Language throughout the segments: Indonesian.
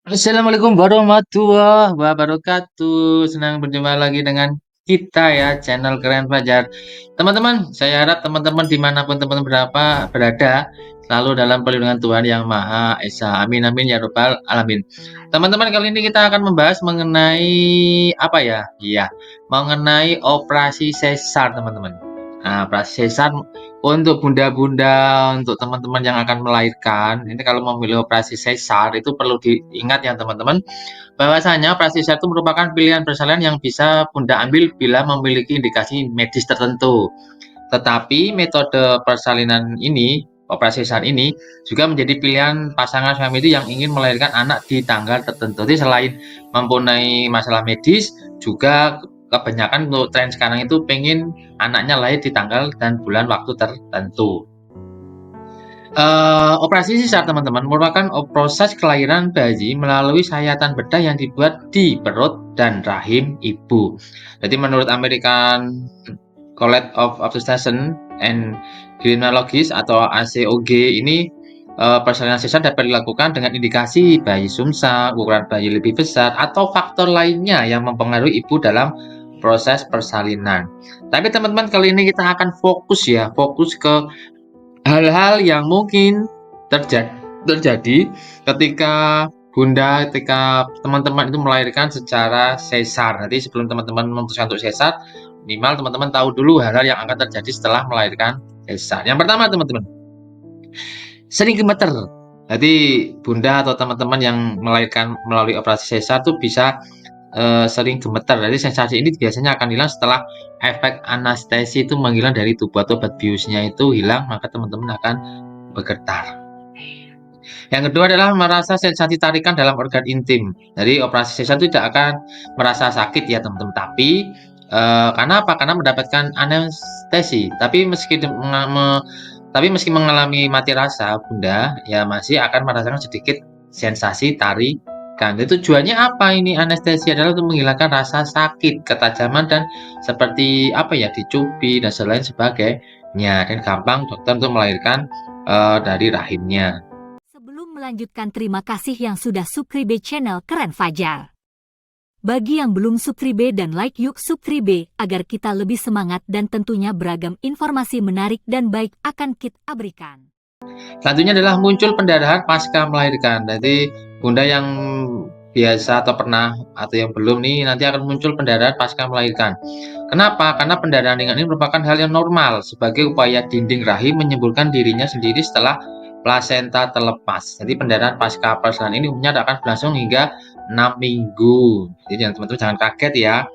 Assalamualaikum warahmatullahi wabarakatuh. Senang berjumpa lagi dengan kita ya, channel Keren Fajar. Teman-teman, saya harap teman-teman dimanapun teman-teman berada, selalu dalam perlindungan Tuhan Yang Maha Esa. Amin amin ya robbal alamin. Teman-teman, kali ini kita akan membahas mengenai apa ya? Iya, mengenai operasi sesar, teman-teman. Nah, operasi sesar untuk bunda-bunda, untuk teman-teman yang akan melahirkan, ini kalau memilih operasi sesar itu perlu diingat ya teman-teman, bahwasanya operasi sesar itu merupakan pilihan persalinan yang bisa bunda ambil bila memiliki indikasi medis tertentu. Tetapi metode persalinan ini, operasi sesar ini, juga menjadi pilihan pasangan suami itu yang ingin melahirkan anak di tanggal tertentu. Jadi selain mempunyai masalah medis, juga kebanyakan untuk tren sekarang itu pengen anaknya lahir di tanggal dan bulan waktu tertentu. Operasi sesar teman-teman merupakan proses kelahiran bayi melalui sayatan bedah yang dibuat di perut dan rahim ibu. Jadi menurut American College of Obstetricians and Gynecologists atau ACOG ini, persalinan sesar dapat dilakukan dengan indikasi bayi sumsang, ukuran bayi lebih besar, atau faktor lainnya yang mempengaruhi ibu dalam proses persalinan. Tapi teman-teman, kali ini kita akan fokus ke hal-hal yang mungkin terjadi ketika teman-teman itu melahirkan secara sesar. Nanti sebelum teman-teman memutuskan untuk sesar, minimal teman-teman tahu dulu hal-hal yang akan terjadi setelah melahirkan sesar. Yang pertama teman-teman, sering gemeter. Jadi bunda atau teman-teman yang melahirkan melalui operasi sesar tuh bisa sering gemeter. Jadi sensasi ini biasanya akan hilang setelah efek anestesi itu menghilang dari tubuh atau obat biusnya itu hilang, maka teman-teman akan bergetar. Yang kedua adalah merasa sensasi tarikan dalam organ intim. Jadi operasi sesar itu tidak akan merasa sakit ya teman-teman. Tapi karena apa? Karena mendapatkan anestesi. Tapi meski mengalami mati rasa, bunda ya masih akan merasakan sedikit sensasi tarikan. Jadi tujuannya apa ini anestesi adalah untuk menghilangkan rasa sakit, ketajaman dan seperti apa ya dicubi dan selain sebagainya. Dan gampang dokter untuk melahirkan dari rahimnya. Sebelum melanjutkan, terima kasih yang sudah subscribe channel Keren Fajar. Bagi yang belum subscribe dan like, yuk subscribe agar kita lebih semangat dan tentunya beragam informasi menarik dan baik akan kita berikan. Selanjutnya adalah muncul pendarahan pasca melahirkan. Jadi bunda yang biasa atau pernah atau yang belum nih nanti akan muncul pendarahan pasca melahirkan. Kenapa? Karena pendarahan ringan ini merupakan hal yang normal sebagai upaya dinding rahim menyembuhkan dirinya sendiri setelah plasenta terlepas. Jadi pendarahan pasca persalinan ini umumnya akan berlangsung hingga 6 minggu. Jadi teman-teman jangan kaget ya.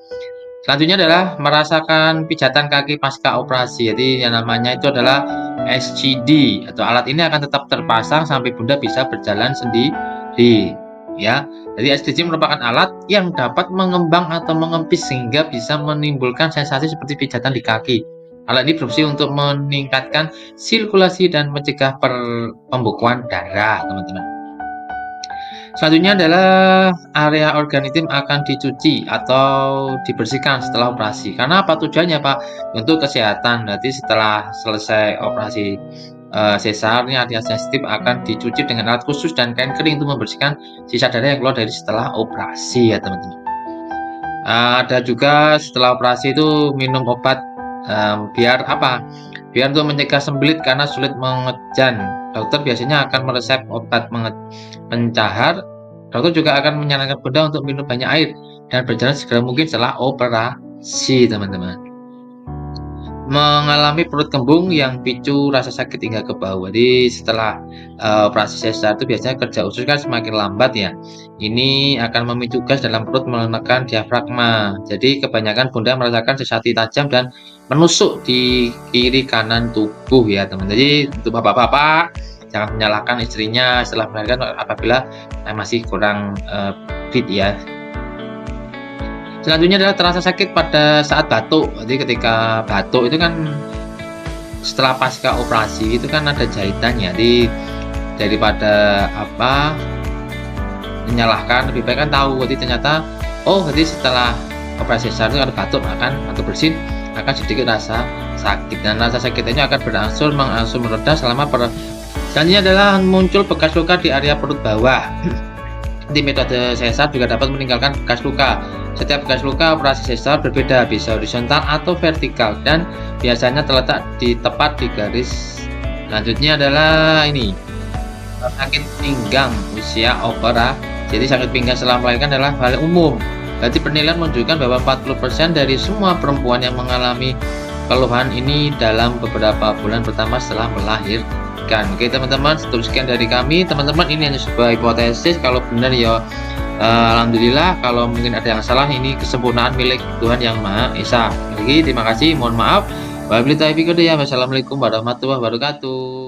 Selanjutnya adalah merasakan pijatan kaki pasca operasi. Jadi yang namanya itu adalah SGD atau alat ini akan tetap terpasang sampai bunda bisa berjalan sendiri. Ya, jadi SGD merupakan alat yang dapat mengembang atau mengempis sehingga bisa menimbulkan sensasi seperti pijatan di kaki. Alat ini berfungsi untuk meningkatkan sirkulasi dan mencegah pembekuan darah, teman-teman. Selanjutnya adalah area organ intim akan dicuci atau dibersihkan setelah operasi. Karena apa tujuannya, Pak? Untuk kesehatan. Nanti setelah selesai operasi sesar, ini area sensitif akan dicuci dengan alat khusus dan kain kering untuk membersihkan sisa darah yang keluar dari setelah operasi ya, teman-teman. Ada juga setelah operasi itu minum obat biar apa? Biar untuk mencegah sembelit karena sulit mengejan. Dokter biasanya akan meresep obat pencahar. Dokter juga akan menyarankan bunda untuk minum banyak air dan berjalan segera mungkin setelah operasi, teman-teman. Mengalami perut kembung yang picu rasa sakit hingga ke bawah. Jadi setelah operasi sesar itu biasanya kerja usus kan semakin lambat ya. Ini akan memicu gas dalam perut menekan diafragma. Jadi kebanyakan bunda merasakan sensasi tajam dan menusuk di kiri kanan tubuh ya teman. Jadi untuk bapak-bapak jangan menyalahkan istrinya setelah melahirkan apabila masih kurang fit ya. Selanjutnya adalah terasa sakit pada saat batuk. Jadi ketika batuk itu kan setelah pasca operasi itu kan ada jahitannya. Jadi daripada apa menyalahkan, lebih baik kan tahu. Jadi ternyata jadi setelah operasi sesar itu ada batuk atau bersin akan sedikit rasa sakit, dan rasa sakitnya akan berangsur mereda selama Selanjutnya adalah muncul bekas luka di area perut bawah. Nanti metode sesar juga dapat meninggalkan bekas luka. Setiap bekas luka operasi sesar berbeda, bisa horizontal atau vertikal, dan biasanya terletak tepat di garis. Selanjutnya adalah ini, sakit pinggang usia opera. Jadi sakit pinggang setelah melahirkan adalah hal umum. Berarti penilaian menunjukkan bahwa 40% dari semua perempuan yang mengalami keluhan ini dalam beberapa bulan pertama setelah melahirkan. Oke teman-teman, cukup sekian dari kami. Teman-teman, ini hanya sebuah hipotesis. Kalau benar ya alhamdulillah, kalau mungkin ada yang salah, ini kesempurnaan milik Tuhan Yang Maha Esa. Lagi terima kasih, mohon maaf. Wabillahi taufiq wal hidayah. Wassalamualaikum warahmatullahi wabarakatuh.